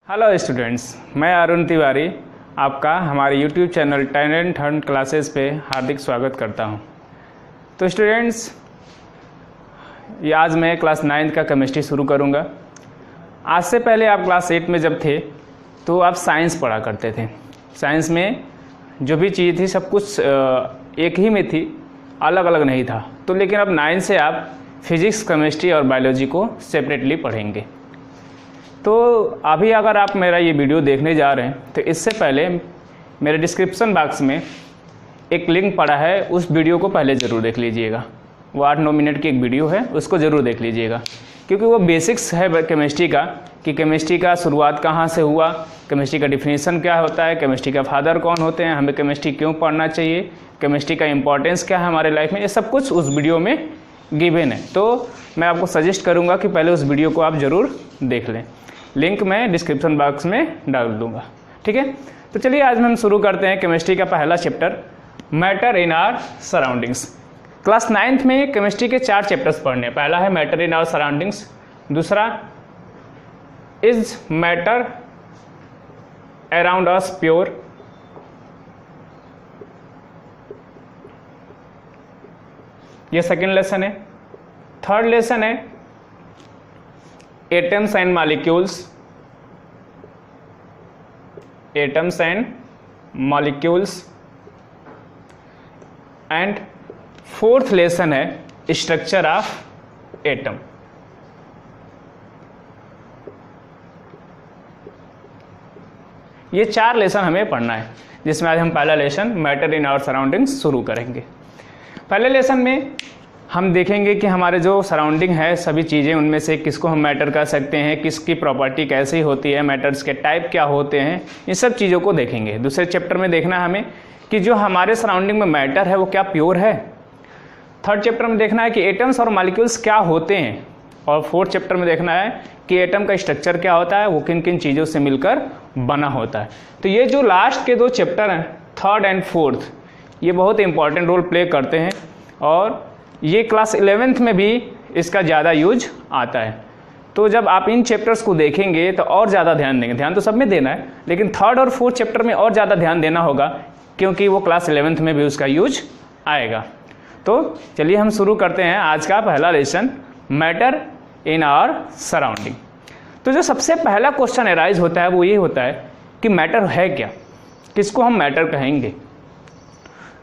Hello students, मैं अरुण तिवारी आपका हमारे YouTube channel talent Hunt classes पे हार्दिक स्वागत करता हूं। तो स्टूडेंट्स, ये आज मैं क्लास 9 का केमिस्ट्री शुरू करूंगा। आज से पहले आप क्लास 8 में जब थे तो आप साइंस पढ़ा करते थे। साइंस में जो भी चीज़ थी सब कुछ एक ही में थी, अलग अलग नहीं था। तो लेकिन अब 9 से आप फिजिक्स, केमिस्ट्री और बायोलॉजी को सेपरेटली पढ़ेंगे। तो अभी अगर आप मेरा ये वीडियो देखने जा रहे हैं तो इससे पहले मेरे डिस्क्रिप्शन बॉक्स में एक लिंक पड़ा है, उस वीडियो को पहले ज़रूर देख लीजिएगा। वो 8-9 मिनट की एक वीडियो है, उसको ज़रूर देख लीजिएगा, क्योंकि वो बेसिक्स है केमिस्ट्री का कि केमिस्ट्री का शुरुआत कहाँ से हुआ, केमिस्ट्री का डिफिनीसन क्या होता है, केमिस्ट्री का फादर कौन होते हैं, हमें केमिस्ट्री क्यों पढ़ना चाहिए, केमिस्ट्री का इंपॉर्टेंस क्या है हमारे लाइफ में, ये सब कुछ उस वीडियो में गिवन है। तो मैं आपको सजेस्ट करूँगा कि पहले उस वीडियो को आप ज़रूर देख लें। लिंक मैं डिस्क्रिप्शन बॉक्स में डाल दूंगा, ठीक है। तो चलिए आज हम शुरू करते हैं केमिस्ट्री का पहला chapter, matter in our surroundings. Class 9th में केमिस्ट्री के 4 चैप्टर्स पढ़ने। पहला है मैटर इन आवर सराउंडिंग्स, दूसरा is matter around us pure, ये सेकेंड लेसन है। थर्ड लेसन है atoms and molecules, atoms and molecules. And fourth lesson है स्ट्रक्चर ऑफ एटम। ये 4 लेसन हमें पढ़ना है, जिसमें आज हम पहला lesson matter in our surroundings शुरू करेंगे। पहले लेसन में हम देखेंगे कि हमारे जो सराउंडिंग है सभी चीज़ें, उनमें से किसको हम मैटर कह सकते हैं, किसकी प्रॉपर्टी कैसी होती है, मैटर्स के टाइप क्या होते हैं, इन सब चीज़ों को देखेंगे। दूसरे चैप्टर में देखना है हमें कि जो हमारे सराउंडिंग में मैटर है वो क्या प्योर है। थर्ड चैप्टर में देखना है कि एटम्स और मॉलिक्यूल्स क्या होते हैं। और फोर्थ चैप्टर में देखना है कि एटम का स्ट्रक्चर क्या होता है, वो किन किन चीज़ों से मिलकर बना होता है। तो ये जो लास्ट के 2 चैप्टर हैं, थर्ड एंड फोर्थ, ये बहुत इंपॉर्टेंट रोल प्ले करते हैं और ये क्लास 11th में भी इसका ज़्यादा यूज आता है। तो जब आप इन चैप्टर्स को देखेंगे तो और ज़्यादा ध्यान देंगे। ध्यान तो सब में देना है, लेकिन थर्ड और फोर्थ चैप्टर में और ज़्यादा ध्यान देना होगा, क्योंकि वो क्लास 11th में भी उसका यूज आएगा। तो चलिए हम शुरू करते हैं आज का पहला lesson, matter in our surrounding. तो जो सबसे पहला क्वेश्चन अराइज होता है वो ये होता है कि मैटर है क्या, किसको हम मैटर कहेंगे।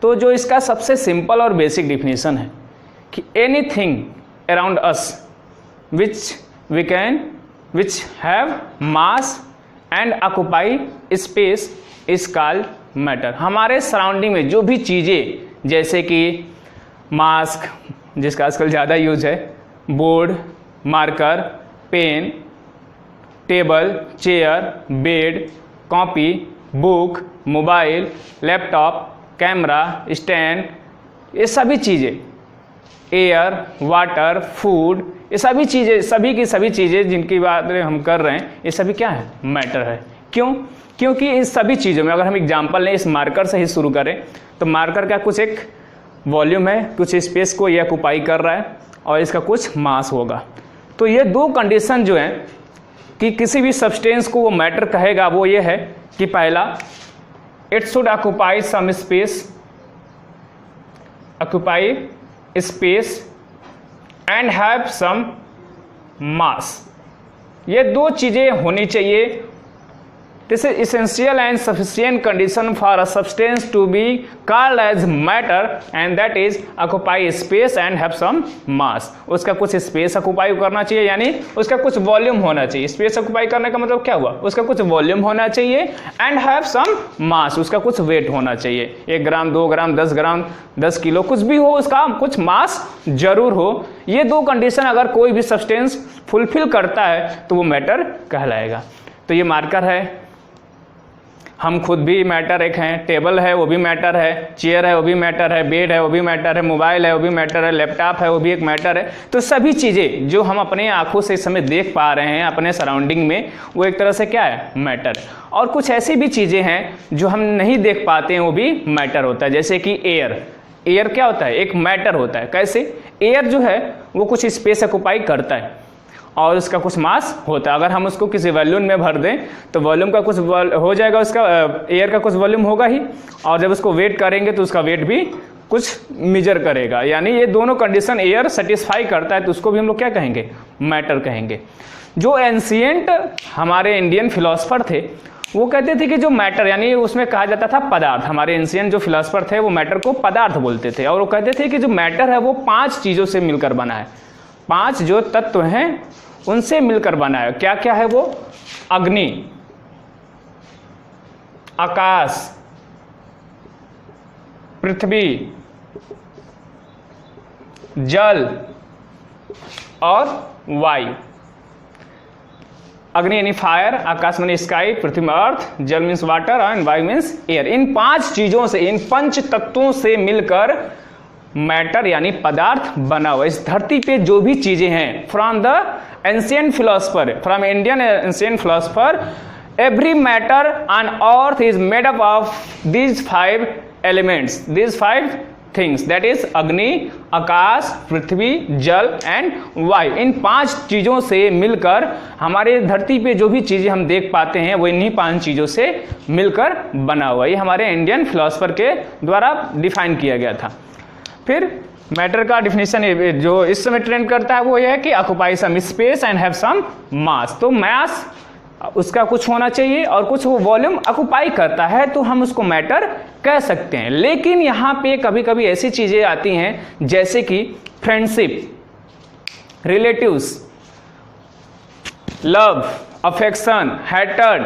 तो जो इसका सबसे सिंपल और बेसिक डिफिनीशन है कि anything around us which have mass and occupy space is called matter। हमारे सराउंडिंग में जो भी चीज़ें, जैसे कि मास्क जिसका आजकल ज़्यादा यूज है, board, marker, pen, table, chair, bed, copy, book, mobile, laptop, camera, stand, ये सभी चीज़ें, एयर, वाटर, फूड, ये सभी चीज़ें, सभी की सभी चीज़ें जिनकी बात हम कर रहे हैं, ये सभी क्या है, मैटर है। क्यों? क्योंकि इन सभी चीज़ों में अगर हम एग्जांपल लें, इस मार्कर से ही शुरू करें, तो मार्कर का कुछ एक वॉल्यूम है, कुछ स्पेस को ये ऑक्युपाई कर रहा है और इसका कुछ मास होगा। तो ये 2 कंडीशन जो हैं कि किसी भी सब्सटेंस को वो मैटर कहेगा, वो ये है कि पहला, it should occupy some space, occupy space and have some mass. ये 2 चीजें होनी चाहिए। This is essential and sufficient condition for a substance to be called as matter, and that is occupy space and have some mass. उसका कुछ space occupy करना चाहिए, यानी उसका कुछ वॉल्यूम होना चाहिए। स्पेस ऑक्युपाई करने का मतलब क्या हुआ, उसका कुछ वॉल्यूम होना चाहिए, एंड हैव सम मास, उसका कुछ वेट होना चाहिए। 1 ग्राम, 2 ग्राम, 10 ग्राम, 10 किलो, कुछ भी हो, उसका कुछ मास जरूर हो। ये 2 कंडीशन अगर कोई भी सब्सटेंस फुलफिल करता है तो वो मैटर कहलाएगा। तो ये मार्कर है, हम खुद भी मैटर एक हैं, टेबल है वो भी मैटर है, चेयर है वो भी मैटर है, बेड है वो भी मैटर है, मोबाइल है वो भी मैटर है, लैपटॉप है वो भी एक मैटर है। तो सभी चीज़ें जो हम अपने आंखों से इस समय देख पा रहे हैं अपने सराउंडिंग में, वो एक तरह से क्या है, मैटर। और कुछ ऐसी भी चीज़ें हैं जो हम नहीं देख पाते हैं, वो भी मैटर होता है। जैसे कि एयर, एयर क्या होता है, एक मैटर होता है। कैसे? एयर जो है वो कुछ स्पेस ऑक्युपाई करता है और उसका कुछ मास होता है। अगर हम उसको किसी वॉल्यूम में भर दें तो वॉल्यूम का कुछ हो जाएगा, उसका एयर का कुछ वॉल्यूम होगा ही, और जब उसको वेट करेंगे तो उसका वेट भी कुछ मेजर करेगा। यानी ये दोनों कंडीशन एयर सेटिस्फाई करता है, तो उसको भी हम लोग क्या कहेंगे, मैटर कहेंगे। जो एंशिएंट हमारे इंडियन फिलोसफर थे वो कहते थे कि जो मैटर, यानी उसमें कहा जाता था पदार्थ, हमारे एंशिएंट जो फिलोसफर थे वो मैटर को पदार्थ बोलते थे, और वो कहते थे कि जो मैटर है वो 5 चीज़ों से मिलकर बना है। 5 जो तत्व हैं उनसे मिलकर बना है। क्या क्या है वो? अग्नि, आकाश, पृथ्वी, जल और वायु। अग्नि यानी फायर, आकाश मानी स्काई, पृथ्वी में अर्थ, जल मीन्स वाटर एंड वायु मीन्स एयर। इन 5 चीजों से, इन 5 तत्वों से मिलकर मैटर यानी पदार्थ बना हुआ। इस धरती पे जो भी चीजें हैं, from the ancient philosopher, from Indian ancient philosopher, every matter on earth is made up of these 5 elements, these 5 things, that is अग्नि, आकाश, पृथ्वी, जल एंड वायु। इन 5 चीजों से मिलकर हमारे धरती पे जो भी चीजें हम देख पाते हैं वो इन्हीं 5 चीजों से मिलकर बना हुआ। ये हमारे इंडियन फिलोसफर के द्वारा डिफाइन किया गया था। फिर मैटर का डिफिनेशन जो इस समय ट्रेंड करता है वो यह है कि occupy some space and have some mass. तो मास उसका कुछ होना चाहिए और कुछ वो वॉल्यूम ऑक्युपाई करता है, तो हम उसको मैटर कह सकते हैं। लेकिन यहाँ पे कभी कभी ऐसी चीजें आती हैं जैसे कि friendship, relatives, love, affection, hatred,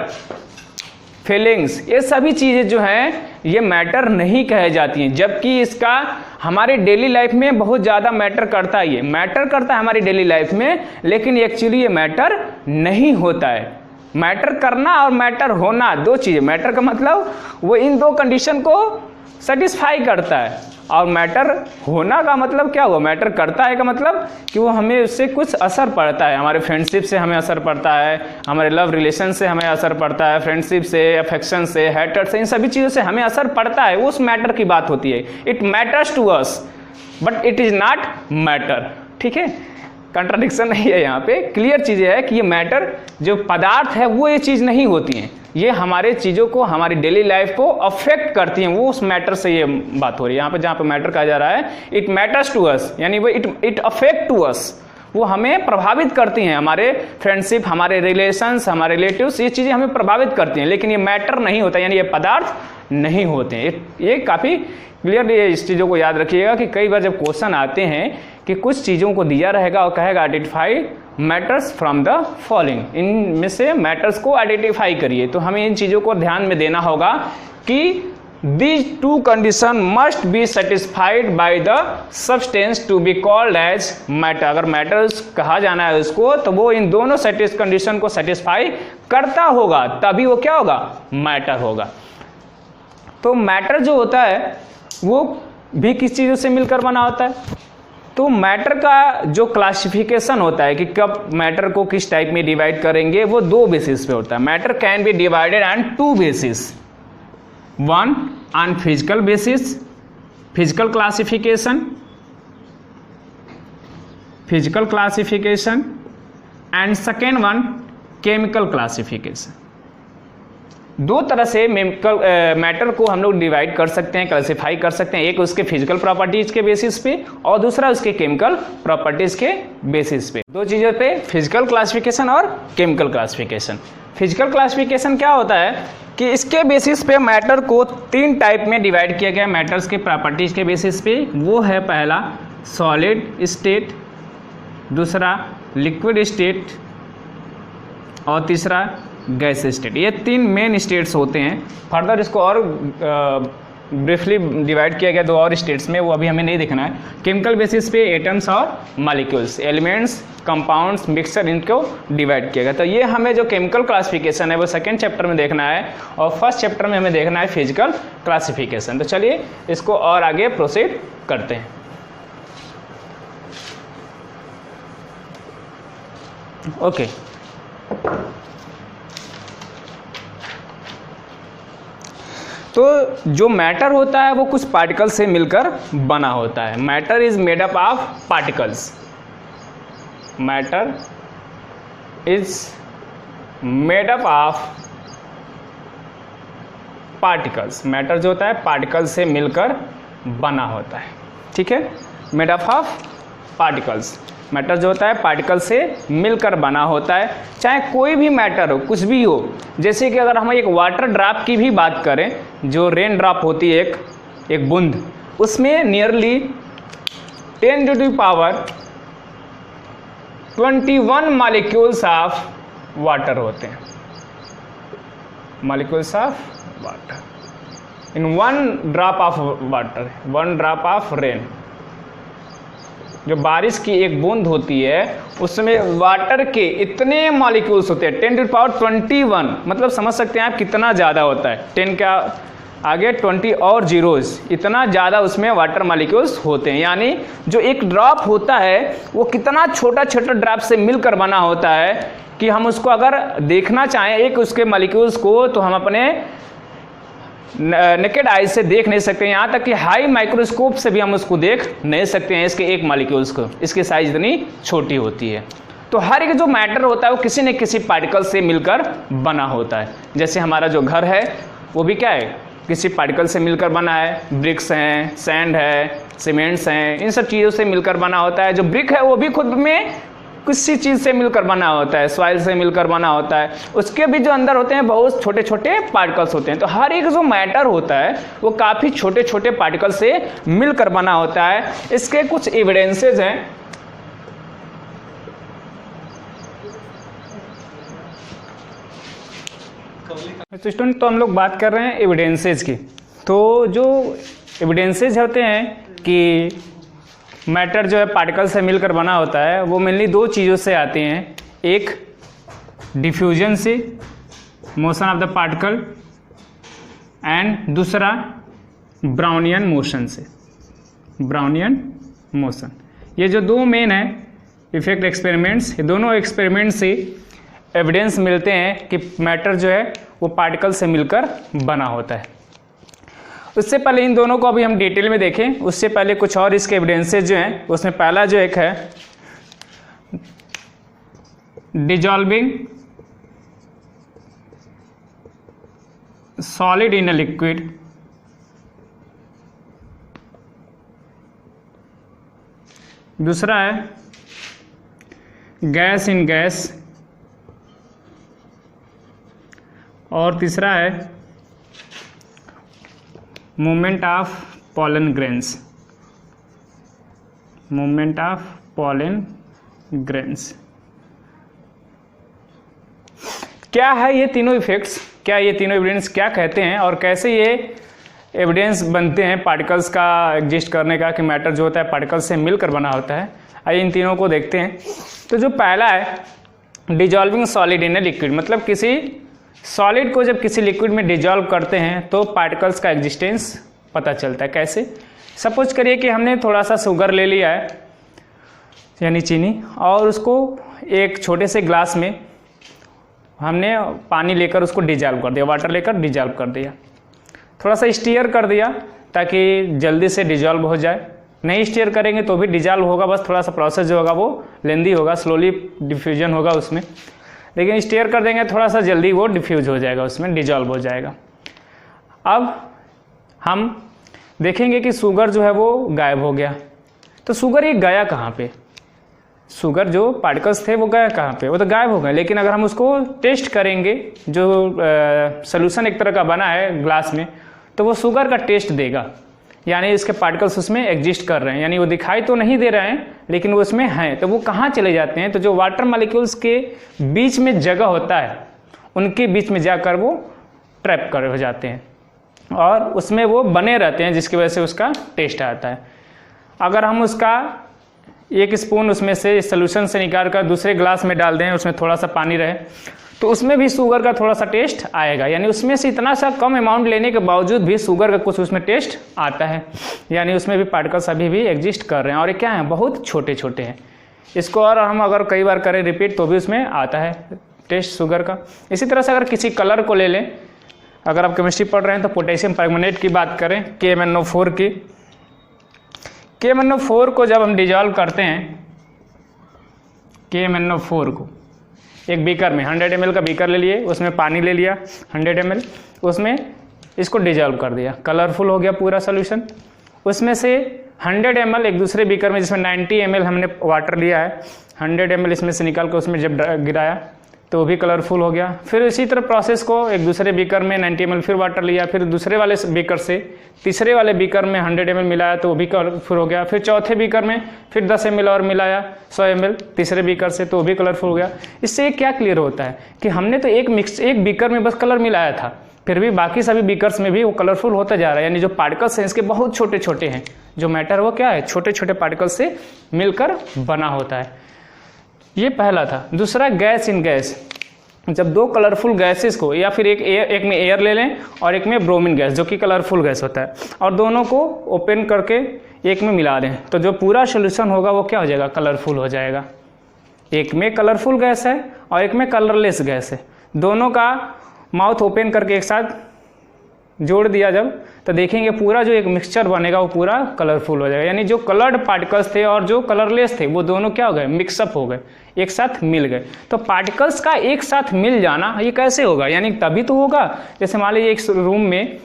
feelings, ये सभी चीजें जो हैं ये मैटर नहीं कहे जाती हैं, जबकि इसका हमारे डेली लाइफ में बहुत ज़्यादा मैटर करता है। ये मैटर करता है हमारी डेली लाइफ में, लेकिन एक्चुअली ये मैटर नहीं होता है। मैटर करना और मैटर होना 2 चीज़ें। मैटर का मतलब वो इन 2 कंडीशन को सेटिस्फाई करता है, और मैटर होना का मतलब क्या हुआ, मैटर करता है का मतलब कि वो हमें उससे कुछ असर पड़ता है। हमारे फ्रेंडशिप से हमें असर पड़ता है, हमारे लव रिलेशन से हमें असर पड़ता है, फ्रेंडशिप से, अफेक्शन से, हेटर्ड से, इन सभी चीज़ों से हमें असर पड़ता है। उस मैटर की बात होती है। It matters to us but it is not matter. ठीक है, कंट्राडिक्शन नहीं है यहाँ पे, क्लियर चीज़ है कि ये मैटर जो पदार्थ है वो ये चीज़ नहीं होती हैं, ये हमारे चीज़ों को, हमारी डेली लाइफ को अफेक्ट करती हैं, वो उस मैटर से ये बात हो रही है। यहाँ पे जहाँ पे मैटर कहा जा रहा है इट मैटर्स टू अस, यानी वो इट अफेक्ट टू अस, वो हमें प्रभावित करती हैं। हमारे फ्रेंडशिप, हमारे रिलेशंस, हमारे रिलेटिव्स, ये चीज़ें हमें प्रभावित करती हैं, लेकिन ये मैटर नहीं होता, यानी ये पदार्थ नहीं होते हैं। ये काफ़ी क्लियरली इस चीज़ों को याद रखिएगा कि कई बार जब क्वेश्चन आते हैं कि कुछ चीज़ों को दिया रहेगा और कहेगा identify matters from the following, इनमें से मैटर्स को आइडेंटिफाई करिए, तो हमें इन चीज़ों को ध्यान में देना होगा कि these 2 conditions must be satisfied by the substance to be called as matter। अगर मैटर्स कहा जाना है उसको तो वो इन दोनों कंडीशन को सेटिस्फाई करता होगा, तभी वो क्या होगा, मैटर होगा। तो मैटर जो होता है वो भी किस चीज़ों से मिलकर बना होता है। तो मैटर का जो क्लासिफिकेशन होता है कि कब मैटर को किस टाइप में डिवाइड करेंगे, वो 2 बेसिस पे होता है। Matter can be divided on 2 basis, 1 on physical basis, physical classification and second one chemical classification। 2 तरह से मैटर को हम लोग डिवाइड कर सकते हैं, क्लासिफाई कर सकते हैं। एक उसके फिजिकल प्रॉपर्टीज के बेसिस पे और दूसरा उसके केमिकल प्रॉपर्टीज के बेसिस पे। 2 चीज़ों पे, फिजिकल क्लासिफिकेशन और केमिकल क्लासिफिकेशन। फिजिकल क्लासिफिकेशन क्या होता है कि इसके बेसिस पे मैटर को 3 टाइप में डिवाइड किया गया मैटर्स के प्रॉपर्टीज के बेसिस पे। वो है पहला सॉलिड स्टेट, दूसरा लिक्विड स्टेट और तीसरा गैस स्टेट। ये 3 मेन स्टेट्स होते हैं। फर्दर इसको और ब्रीफली डिवाइड किया गया 2 और स्टेट्स में, वो अभी हमें नहीं देखना है। केमिकल बेसिस पे एटम्स और मॉलिक्यूल्स, एलिमेंट्स, कंपाउंड्स, मिक्सचर, इनको डिवाइड किया गया। तो ये हमें जो केमिकल क्लासिफिकेशन है वो 2nd चैप्टर में देखना है और 1st चैप्टर में हमें देखना है फिजिकल क्लासिफिकेशन। तो चलिए इसको और आगे प्रोसीड करते हैं। ओके, तो जो मैटर होता है वो कुछ पार्टिकल से मिलकर बना होता है। Matter is made up of particles. Matter is made up of particles. Matter जो होता है पार्टिकल्स से मिलकर बना होता है, ठीक है। Made up of particles, matter जो होता है पार्टिकल से मिलकर बना होता है। चाहे कोई भी मैटर हो, कुछ भी हो, जैसे कि अगर हम एक वाटर ड्रॉप की भी बात करें, जो रेन ड्रॉप होती है एक बूंद, उसमें नियरली 10⁻21 मॉलिक्यूल्स ऑफ वाटर होते हैं, molecules of water in 1 drop of water, 1 drop of rain. जो बारिश की एक बूंद होती है उसमें वाटर के इतने मॉलिक्यूल्स होते हैं, 10⁻21, मतलब समझ सकते हैं आप कितना ज़्यादा होता है। 10 का आगे 20 और जीरोस, इतना ज़्यादा उसमें वाटर मॉलिक्यूल्स होते हैं। यानी जो एक ड्रॉप होता है वो कितना छोटा छोटा ड्रॉप से मिलकर बना होता है कि हम उसको अगर देखना चाहें एक उसके मॉलिक्यूल्स को, तो हम अपने नेकेड आई से देख नहीं सकते हैं। यहाँ तक कि हाई माइक्रोस्कोप से भी हम उसको देख नहीं सकते हैं, इसके एक मॉलिक्यूल्स को, इसकी साइज इतनी छोटी होती है। तो हर एक जो मैटर होता है वो किसी न किसी पार्टिकल से मिलकर बना होता है। जैसे हमारा जो घर है वो भी क्या है, किसी पार्टिकल से मिलकर बना है। ब्रिक्स हैं, सैंड है, सीमेंट्स हैं, इन सब चीज़ों से मिलकर बना होता है। जो ब्रिक है वो भी खुद में किसी चीज़ से मिलकर बना होता है, सॉइल से मिलकर बना होता है। उसके भी जो अंदर होते हैं बहुत छोटे छोटे पार्टिकल्स होते हैं। तो हर एक जो मैटर होता है वो काफ़ी छोटे छोटे पार्टिकल से मिलकर बना होता है। इसके कुछ एविडेंसेस हैं। तो स्टूडेंट, तो हम लोग बात कर रहे हैं एविडेंसेस की। तो जो एविडेंसेस होते हैं कि मैटर जो है पार्टिकल से मिलकर बना होता है, वो मेनली 2 चीज़ों से आते हैं। एक डिफ्यूजन से, motion of the particle, and दूसरा ब्राउनियन मोशन से, ब्राउनियन मोशन। ये जो 2 मेन है इफेक्ट एक्सपेरिमेंट्स, ये दोनों एक्सपेरिमेंट से एविडेंस मिलते हैं कि मैटर जो है वो पार्टिकल से मिलकर बना होता है। उससे पहले इन दोनों को अभी हम डिटेल में देखें, उससे पहले कुछ और इसके एविडेंसेस जो हैं, उसमें पहला जो एक है dissolving solid in a liquid, दूसरा है गैस इन गैस, और तीसरा है movement of pollen grains, movement of pollen grains. क्या है ये तीनों इफेक्ट्स, क्या ये तीनों एविडेंस क्या कहते हैं और कैसे ये एविडेंस बनते हैं पार्टिकल्स का एग्जिस्ट करने का, कि मैटर जो होता है पार्टिकल से मिलकर बना होता है। आइए इन तीनों को देखते हैं। तो जो पहला है dissolving solid in a liquid, मतलब किसी सॉलिड को जब किसी लिक्विड में डिजॉल्व करते हैं तो पार्टिकल्स का एग्जिस्टेंस पता चलता है। कैसे? सपोज करिए कि हमने थोड़ा सा शुगर ले लिया है, यानी चीनी, और उसको एक छोटे से ग्लास में हमने पानी लेकर उसको डिजॉल्व कर दिया, वाटर लेकर डिजॉल्व कर दिया, थोड़ा सा स्टीयर कर दिया ताकि जल्दी से डिजॉल्व हो जाए। नहीं स्टीयर करेंगे तो भी डिजॉल्व होगा, बस थोड़ा सा प्रोसेस जो होगा वो लेंदी होगा, स्लोली डिफ्यूजन होगा उसमें। लेकिन स्टीयर कर देंगे थोड़ा सा जल्दी वो डिफ्यूज हो जाएगा, उसमें डिजॉल्व हो जाएगा। अब हम देखेंगे कि शुगर जो है वो गायब हो गया। तो शुगर ये गया कहाँ पे? शुगर जो पार्टिकल्स थे वो गया कहाँ पे? वो तो गायब हो गए। लेकिन अगर हम उसको टेस्ट करेंगे, जो सॉल्यूशन एक तरह का बना है ग्लास में, तो वो शुगर का टेस्ट देगा, यानी इसके पार्टिकल्स उसमें एग्जिस्ट कर रहे हैं, यानी वो दिखाई तो नहीं दे रहे हैं लेकिन वो उसमें हैं। तो वो कहाँ चले जाते हैं? तो जो वाटर मॉलिक्यूल्स के बीच में जगह होता है उनके बीच में जाकर वो ट्रैप कर हो जाते हैं और उसमें वो बने रहते हैं, जिसकी वजह से उसका टेस्ट आता है। अगर हम उसका 1 स्पून उसमें से सोल्यूशन से निकाल कर दूसरे ग्लास में डाल दें, उसमें थोड़ा सा पानी रहे, तो उसमें भी शुगर का थोड़ा सा टेस्ट आएगा। यानी उसमें से इतना सा कम अमाउंट लेने के बावजूद भी शुगर का कुछ उसमें टेस्ट आता है, यानी उसमें भी पार्टिकल्स अभी भी एग्जिस्ट कर रहे हैं। और ये क्या है? बहुत छोटे छोटे हैं। इसको और हम अगर कई बार करें रिपीट तो भी उसमें आता है टेस्ट शुगर का। इसी तरह से अगर किसी कलर को ले लें, अगर आप केमिस्ट्री पढ़ रहे हैं तो पोटेशियम परमैंगनेट की बात करें, KMnO4 की। KMnO4 को जब हम डिजॉल्व करते हैं, KMnO4 को एक बीकर में 100 ml का बीकर ले लिए, उसमें पानी ले लिया 100 ml, उसमें इसको डिजॉल्व कर दिया, कलरफुल हो गया पूरा सोल्यूशन। उसमें से 100 ml एक दूसरे बीकर में, जिसमें 90 ml हमने वाटर लिया है, 100 ml इसमें से निकाल कर उसमें जब गिराया तो वो भी कलरफुल हो गया। फिर इसी तरह प्रोसेस को एक दूसरे बीकर में 90 ml फिर वाटर लिया, फिर दूसरे वाले बीकर से तीसरे वाले बीकर में 100 ml मिलाया तो वो भी कलरफुल हो गया। फिर चौथे बीकर में फिर 10 ml और मिलाया 100 ml तीसरे बीकर से तो वो भी कलरफुल हो गया। इससे क्या क्लियर होता है कि हमने तो एक बीकर में बस कलर मिलाया था, फिर भी बाकी सभी बीकर्स में भी वो कलरफुल होता जा रहा है। यानी जो पार्टिकल्स हैं इसके बहुत छोटे छोटे हैं, जो मैटर वो क्या है, छोटे छोटे पार्टिकल्स से मिलकर बना होता है। ये पहला था। दूसरा, गैस इन गैस। जब दो कलरफुल गैसेस को, या फिर एक में एयर ले लें और एक में ब्रोमीन गैस जो कि कलरफुल गैस होता है, और दोनों को ओपन करके एक में मिला दें तो जो पूरा सोल्यूशन होगा वो क्या हो जाएगा, कलरफुल हो जाएगा। एक में कलरफुल गैस है और एक में कलरलेस गैस है, दोनों का माउथ ओपन करके एक साथ जोड़ दिया जब, तो देखेंगे पूरा जो एक मिक्सचर बनेगा वो पूरा कलरफुल हो जाएगा। यानी जो कलर्ड पार्टिकल्स थे और जो कलरलेस थे वो दोनों क्या हो गए, मिक्सअप हो गए, एक साथ मिल गए। तो पार्टिकल्स का एक साथ मिल जाना ये कैसे होगा, यानी तभी तो होगा जैसे मान लीजिए एक रूम में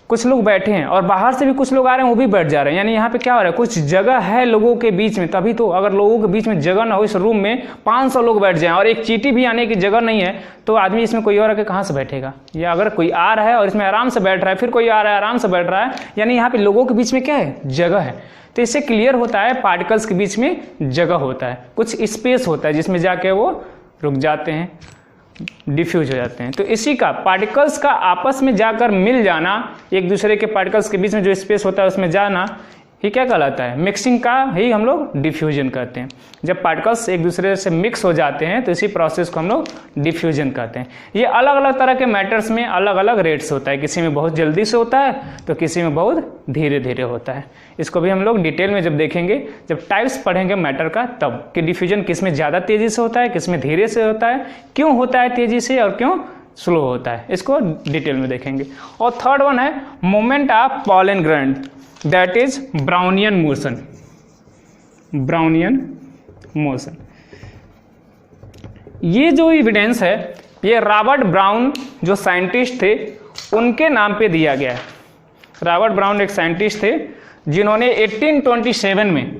कुछ लोग बैठे हैं और बाहर से भी कुछ लोग आ रहे हैं, वो भी बैठ जा रहे हैं, यानी यहाँ पे क्या हो रहा है, कुछ जगह है लोगों के बीच में, तभी तो। अगर लोगों के बीच में जगह ना हो, इस रूम में 500 लोग बैठ जाएं और एक चींटी भी आने की जगह नहीं है, तो आदमी इसमें कोई और आके कहाँ से बैठेगा। या अगर कोई आ रहा है और इसमें आराम से बैठ रहा है, फिर कोई आ रहा है आराम से बैठ रहा है, यानी यहाँ पे लोगों के बीच में क्या है, जगह है। तो इससे क्लियर होता है पार्टिकल्स के बीच में जगह होता है, कुछ स्पेस होता है जिसमें जाके वो रुक जाते हैं, डिफ्यूज हो जाते हैं। तो इसी का पार्टिकल्स का आपस में जाकर मिल जाना, एक दूसरे के पार्टिकल्स के बीच में जो स्पेस होता है उसमें जाना, ये क्या कहलाता है, मिक्सिंग का ही हम लोग डिफ्यूजन कहते हैं। जब पार्टिकल्स एक दूसरे से मिक्स हो जाते हैं तो इसी प्रोसेस को हम लोग डिफ्यूजन कहते हैं। ये अलग अलग तरह के मैटर्स में अलग अलग रेट्स होता है, किसी में बहुत जल्दी से होता है तो किसी में बहुत धीरे धीरे होता है। इसको भी हम लोग डिटेल में जब देखेंगे, जब टाइप्स पढ़ेंगे मैटर का, तब कि डिफ्यूजन किस में ज़्यादा तेज़ी से होता है, किस में धीरे से होता है, क्यों होता है तेज़ी से और क्यों स्लो होता है, इसको डिटेल में देखेंगे। और थर्ड वन है moment of pollen grain, that is Brownian motion. Brownian motion, ये जो एविडेंस है ये रॉबर्ट ब्राउन जो साइंटिस्ट थे उनके नाम पे दिया गया है। रॉबर्ट ब्राउन एक साइंटिस्ट थे जिन्होंने 1827 में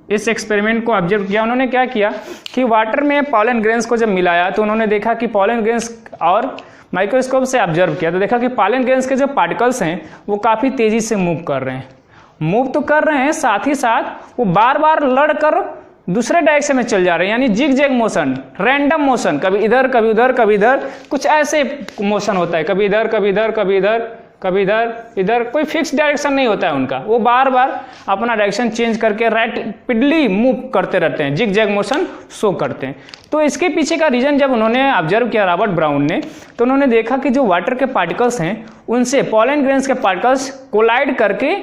इस एक्सपेरिमेंट को ऑब्जर्व किया। उन्होंने क्या किया कि वाटर में पॉलन ग्रेन्स को जब मिलाया तो उन्होंने देखा कि पॉलन ग्रेन्स, और माइक्रोस्कोप से ऑब्जर्व किया तो देखा कि पॉलन ग्रेन्स के जो पार्टिकल्स हैं वो काफ़ी तेज़ी से मूव कर रहे हैं। मूव तो कर रहे हैं, साथ ही साथ वो बार बार लड़कर दूसरे डायरेक्शन में चल जा रहे हैं, यानी zigzag motion, random motion, कभी इधर कभी उधर कभी इधर, कुछ ऐसे मोशन होता है, कभी इधर कभी इधर कभी इधर कभी इधर, कोई फिक्स डायरेक्शन नहीं होता है उनका। वो बार बार अपना डायरेक्शन चेंज करके रैपिडली मूव करते रहते हैं, जिग जैग मोशन शो करते हैं। तो इसके पीछे का रीजन जब उन्होंने ऑब्जर्व किया रॉबर्ट ब्राउन ने, तो उन्होंने देखा कि जो वाटर के पार्टिकल्स हैं उनसे पॉलन ग्रेन्स के पार्टिकल्स कोलाइड करके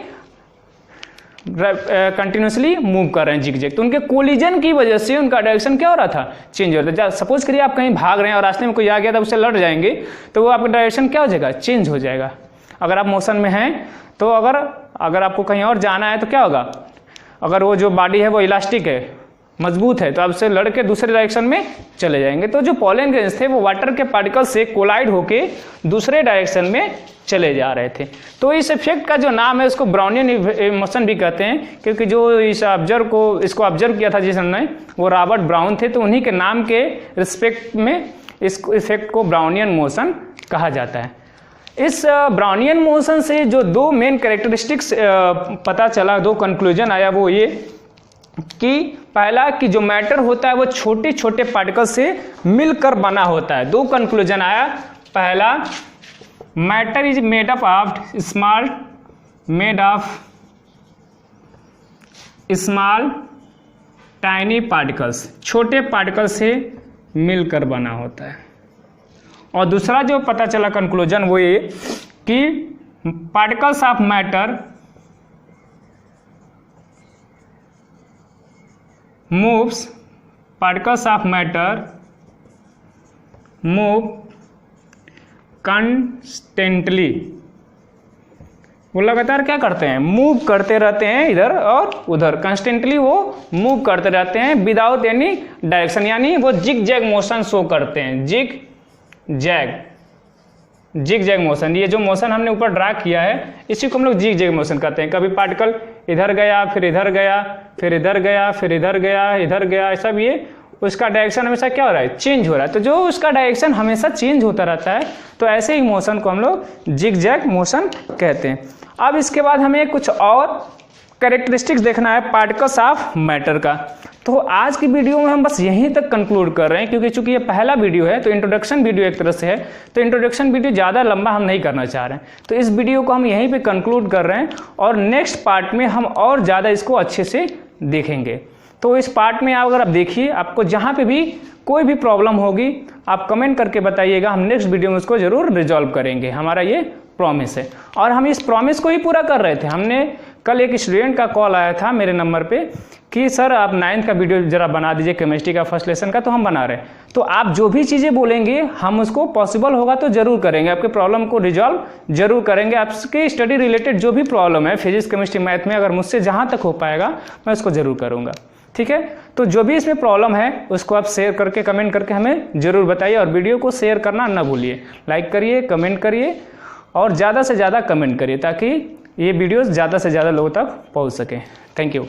कंटिन्यूसली मूव कर रहे हैं जिग जैग। तो उनके कोलिजन की वजह से उनका डायरेक्शन क्या हो रहा था, चेंज हो रहा था। सपोज करिए आप कहीं भाग रहे हैं और रास्ते में कोई आ गया था, उससे लड़ जाएंगे तो वो आपका डायरेक्शन क्या हो जाएगा, चेंज हो जाएगा। अगर आप मोशन में हैं तो अगर आपको कहीं और जाना है तो क्या होगा, अगर वो जो बॉडी है वो इलास्टिक है, मजबूत है, तो आपसे लड़के दूसरे डायरेक्शन में चले जाएंगे। तो जो पॉलन ग्रेन्स थे वो वाटर के पार्टिकल से कोलाइड होके दूसरे डायरेक्शन में चले जा रहे थे। तो इस इफेक्ट का जो नाम है उसको ब्राउनियन मोशन भी कहते हैं, क्योंकि जो इसको ऑब्जर्व किया था जिसने, वो रॉबर्ट ब्राउन थे। तो उन्हीं के नाम के रिस्पेक्ट में इस इफेक्ट को ब्राउनियन मोशन कहा जाता है। इस ब्राउनियन मोशन से जो दो मेन कैरेक्टरिस्टिक्स पता चला, दो कंक्लूजन आया, वो ये कि पहला कि जो मैटर होता है वो छोटे छोटे पार्टिकल से मिलकर बना होता है। दो कंक्लूजन आया, पहला matter is made up of small tiny particles, छोटे पार्टिकल से मिलकर बना होता है। और दूसरा जो पता चला कंक्लूजन वो ये कि particles of matter moves move constantly वो लगातार क्या करते हैं, मूव करते रहते हैं इधर और उधर, कंस्टेंटली वो मूव करते रहते हैं विदाउट एनी डायरेक्शन, यानी वो जिग जैग मोशन शो करते हैं, जिग जैग मोशन। ये जो मोशन हमने ऊपर ड्रा किया है इसी को हम लोग जिग जैग मोशन कहते हैं। कभी पार्टिकल इधर गया, फिर इधर गया, फिर इधर गया, फिर इधर गया, इधर गया, सब ये उसका डायरेक्शन हमेशा क्या हो रहा है, चेंज हो रहा है। तो जो उसका डायरेक्शन हमेशा चेंज होता रहता है, तो ऐसे ही मोशन को हम लोग जिग जैग मोशन कहते हैं। अब इसके बाद हमें कुछ और कैरेक्टरिस्टिक्स देखना है पार्टिकल्स ऑफ मैटर का। तो आज की वीडियो में हम बस यहीं तक कंक्लूड कर रहे हैं, क्योंकि चूंकि ये पहला वीडियो है तो इंट्रोडक्शन वीडियो एक तरह से है, तो इंट्रोडक्शन वीडियो ज़्यादा लंबा हम नहीं करना चाह रहे हैं, तो इस वीडियो को हम यहीं पे कंक्लूड कर रहे हैं और नेक्स्ट पार्ट में हम और ज़्यादा इसको अच्छे से देखेंगे। तो इस पार्ट में अगर आप देखिए, आपको जहाँ पे भी कोई भी प्रॉब्लम होगी आप कमेंट करके बताइएगा, हम नेक्स्ट वीडियो में उसको ज़रूर रिजॉल्व करेंगे, हमारा ये प्रॉमिस है। और हम इस प्रॉमिस को ही पूरा कर रहे थे। हमने कल एक स्टूडेंट का कॉल आया था मेरे नंबर पे कि सर आप 9th का वीडियो जरा बना दीजिए केमिस्ट्री का फर्स्ट लेसन का, तो हम बना रहे हैं। तो आप जो भी चीज़ें बोलेंगे हम उसको पॉसिबल होगा तो ज़रूर करेंगे, आपके प्रॉब्लम को रिजॉल्व जरूर करेंगे। आपके स्टडी रिलेटेड जो भी प्रॉब्लम है फिजिक्स केमिस्ट्री मैथ में, अगर मुझसे जहाँ तक हो पाएगा मैं उसको ज़रूर करूँगा, ठीक है। तो जो भी इसमें प्रॉब्लम है उसको आप शेयर करके कमेंट करके हमें ज़रूर बताइए, और वीडियो को शेयर करना ना भूलिए, लाइक करिए, कमेंट करिए और ज़्यादा से ज़्यादा कमेंट करिए ताकि ये वीडियोस ज़्यादा से ज़्यादा लोगों तक पहुंच सके। Thank you.